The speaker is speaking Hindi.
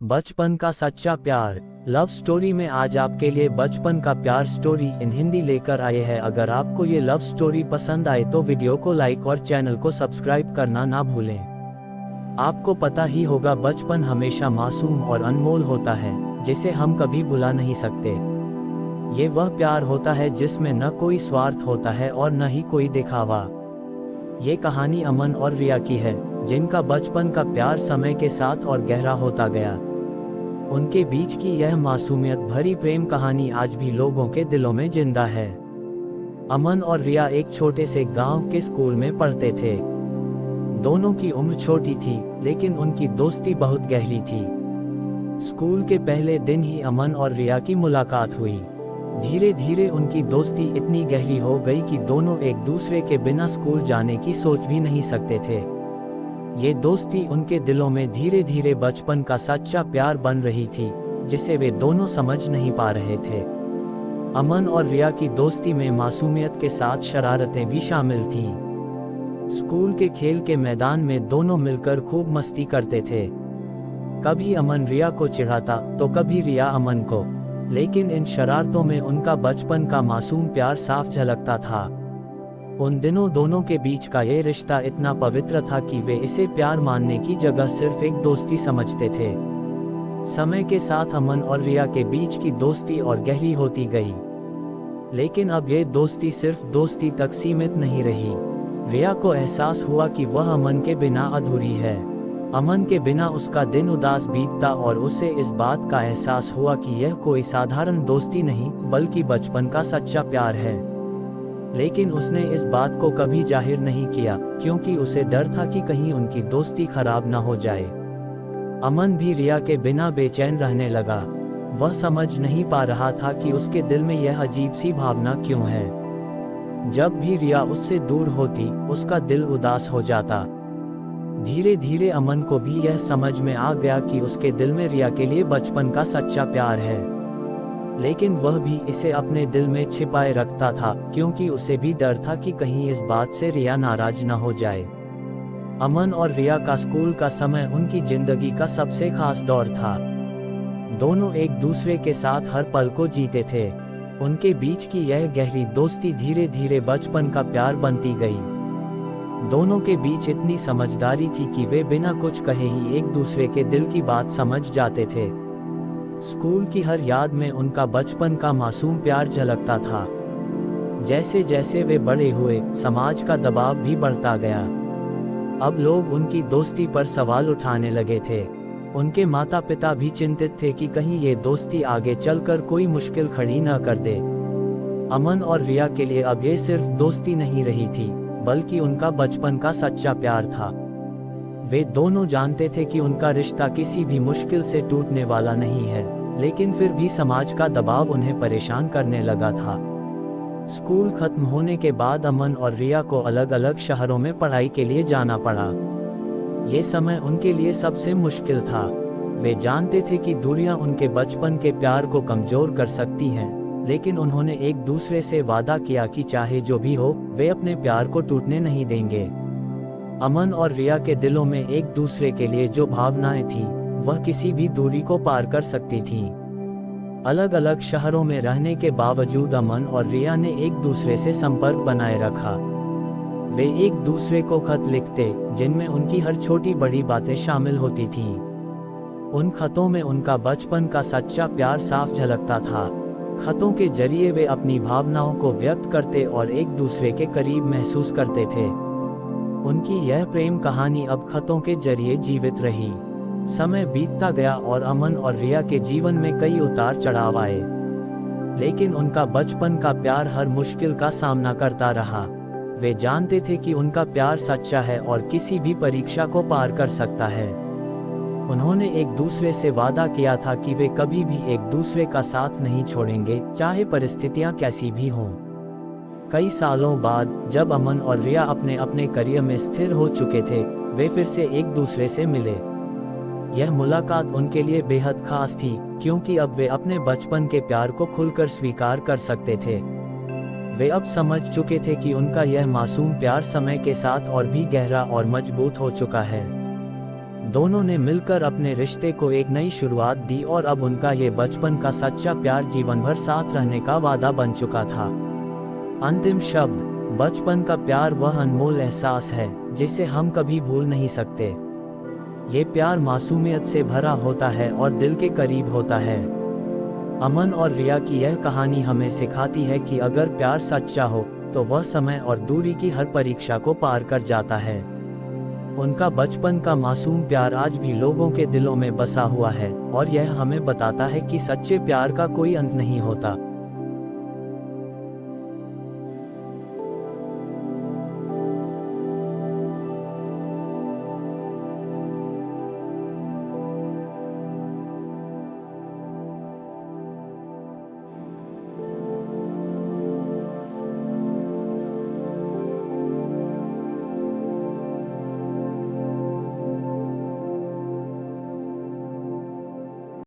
बचपन का सच्चा प्यार लव स्टोरी में आज आपके लिए बचपन का प्यार स्टोरी इन हिंदी लेकर आए हैं। अगर आपको ये लव स्टोरी पसंद आए तो वीडियो को लाइक और चैनल को सब्सक्राइब करना ना भूलें। आपको पता ही होगा, बचपन हमेशा मासूम और अनमोल होता है, जिसे हम कभी भुला नहीं सकते। ये वह प्यार होता है जिसमें न कोई स्वार्थ होता है और न ही कोई दिखावा। ये कहानी अमन और रिया की है, जिनका बचपन का प्यार समय के साथ और गहरा होता गया। उनके बीच की यह मासूमियत भरी प्रेम कहानी आज भी लोगों के दिलों में जिंदा है। अमन और रिया एक छोटे से गांव के स्कूल में पढ़ते थे। दोनों की उम्र छोटी थी, लेकिन उनकी दोस्ती बहुत गहरी थी। स्कूल के पहले दिन ही अमन और रिया की मुलाकात हुई। धीरे धीरे उनकी दोस्ती इतनी गहरी हो गई कि दोनों एक दूसरे के बिना स्कूल जाने की सोच भी नहीं सकते थे। ये दोस्ती उनके दिलों में धीरे धीरे बचपन का सच्चा प्यार बन रही थी, जिसे वे दोनों समझ नहीं पा रहे थे। अमन और रिया की दोस्ती में मासूमियत के साथ शरारतें भी शामिल थीं। स्कूल के खेल के मैदान में दोनों मिलकर खूब मस्ती करते थे। कभी अमन रिया को चिढ़ाता तो कभी रिया अमन को, लेकिन इन शरारतों में उनका बचपन का मासूम प्यार साफ झलकता था। उन दिनों दोनों के बीच का ये रिश्ता इतना पवित्र था कि वे इसे प्यार मानने की जगह सिर्फ एक दोस्ती समझते थे। समय के साथ अमन और रिया के बीच की दोस्ती और गहरी होती गई, लेकिन अब ये दोस्ती सिर्फ दोस्ती तक सीमित नहीं रही। रिया को एहसास हुआ कि वह अमन के बिना अधूरी है। अमन के बिना उसका दिन उदास बीतता और उसे इस बात का एहसास हुआ कि यह कोई साधारण दोस्ती नहीं, बल्कि बचपन का सच्चा प्यार है। लेकिन उसने इस बात को कभी जाहिर नहीं किया, क्योंकि उसे डर था कि कहीं उनकी दोस्ती खराब न हो जाए। अमन भी रिया के बिना बेचैन रहने लगा। वह समझ नहीं पा रहा था कि उसके दिल में यह अजीब सी भावना क्यों है। जब भी रिया उससे दूर होती, उसका दिल उदास हो जाता। धीरे धीरे अमन को भी यह समझ में आ गया कि उसके दिल में रिया के लिए बचपन का सच्चा प्यार है, लेकिन वह भी इसे अपने दिल में छिपाए रखता था, क्योंकि उसे भी डर था कि कहीं इस बात से रिया नाराज न हो जाए। अमन और रिया का स्कूल का समय उनकी जिंदगी का सबसे खास दौर था। दोनों एक दूसरे के साथ हर पल को जीते थे। उनके बीच की यह गहरी दोस्ती धीरे धीरे बचपन का प्यार बनती गई। दोनों के बीच इतनी समझदारी थी कि वे बिना कुछ कहे ही एक दूसरे के दिल की बात समझ जाते थे। स्कूल की हर याद में उनका बचपन का मासूम प्यार झलकता था। जैसे जैसे वे बड़े हुए, समाज का दबाव भी बढ़ता गया। अब लोग उनकी दोस्ती पर सवाल उठाने लगे थे। उनके माता पिता भी चिंतित थे कि कहीं ये दोस्ती आगे चलकर कोई मुश्किल खड़ी न कर दे। अमन और रिया के लिए अब ये सिर्फ दोस्ती नहीं रही थी, बल्कि उनका बचपन का सच्चा प्यार था। वे दोनों जानते थे कि उनका रिश्ता किसी भी मुश्किल से टूटने वाला नहीं है, लेकिन फिर भी समाज का दबाव उन्हें परेशान करने लगा था। स्कूल खत्म होने के बाद अमन और रिया को अलग अलग शहरों में पढ़ाई के लिए जाना पड़ा। ये समय उनके लिए सबसे मुश्किल था। वे जानते थे कि दूरियां उनके बचपन के प्यार को कमजोर कर सकती हैं, लेकिन उन्होंने एक दूसरे से वादा किया कि चाहे जो भी हो, वे अपने प्यार को टूटने नहीं देंगे। अमन और रिया के दिलों में एक दूसरे के लिए जो भावनाएं थीं, वह किसी भी दूरी को पार कर सकती थीं। अलग अलग शहरों में रहने के बावजूद अमन और रिया ने एक दूसरे से संपर्क बनाए रखा। वे एक दूसरे को खत लिखते, जिनमें उनकी हर छोटी बड़ी बातें शामिल होती थीं। उन खतों में उनका बचपन का सच्चा प्यार साफ झलकता था। खतों के जरिए वे अपनी भावनाओं को व्यक्त करते और एक दूसरे के करीब महसूस करते थे। उनकी यह प्रेम कहानी अब खतों के जरिए जीवित रही। समय बीतता गया और अमन और रिया के जीवन में कई उतार चढ़ाव आए, लेकिन उनका बचपन का प्यार हर मुश्किल का सामना करता रहा। वे जानते थे कि उनका प्यार सच्चा है और किसी भी परीक्षा को पार कर सकता है। उन्होंने एक दूसरे से वादा किया था कि वे कभी भी एक दूसरे का साथ नहीं छोड़ेंगे, चाहे परिस्थितियां कैसी भी हों। कई सालों बाद जब अमन और रिया अपने अपने करियर में स्थिर हो चुके थे, वे फिर से एक दूसरे से मिले। यह मुलाकात उनके लिए बेहद खास थी, क्योंकि अब वे अपने बचपन के प्यार को खुलकर स्वीकार कर सकते थे। वे अब समझ चुके थे कि उनका यह मासूम प्यार समय के साथ और भी गहरा और मजबूत हो चुका है। दोनों ने मिलकर अपने रिश्ते को एक नई शुरुआत दी और अब उनका ये बचपन का सच्चा प्यार जीवन भर साथ रहने का वादा बन चुका था। अंतिम शब्द। बचपन का प्यार वह अनमोल एहसास है जिसे हम कभी भूल नहीं सकते। ये प्यार मासूमियत से भरा होता है और दिल के करीब होता है। अमन और रिया की यह कहानी हमें सिखाती है कि अगर प्यार सच्चा हो तो वह समय और दूरी की हर परीक्षा को पार कर जाता है। उनका बचपन का मासूम प्यार आज भी लोगों के दिलों में बसा हुआ है और यह हमें बताता है कि सच्चे प्यार का कोई अंत नहीं होता।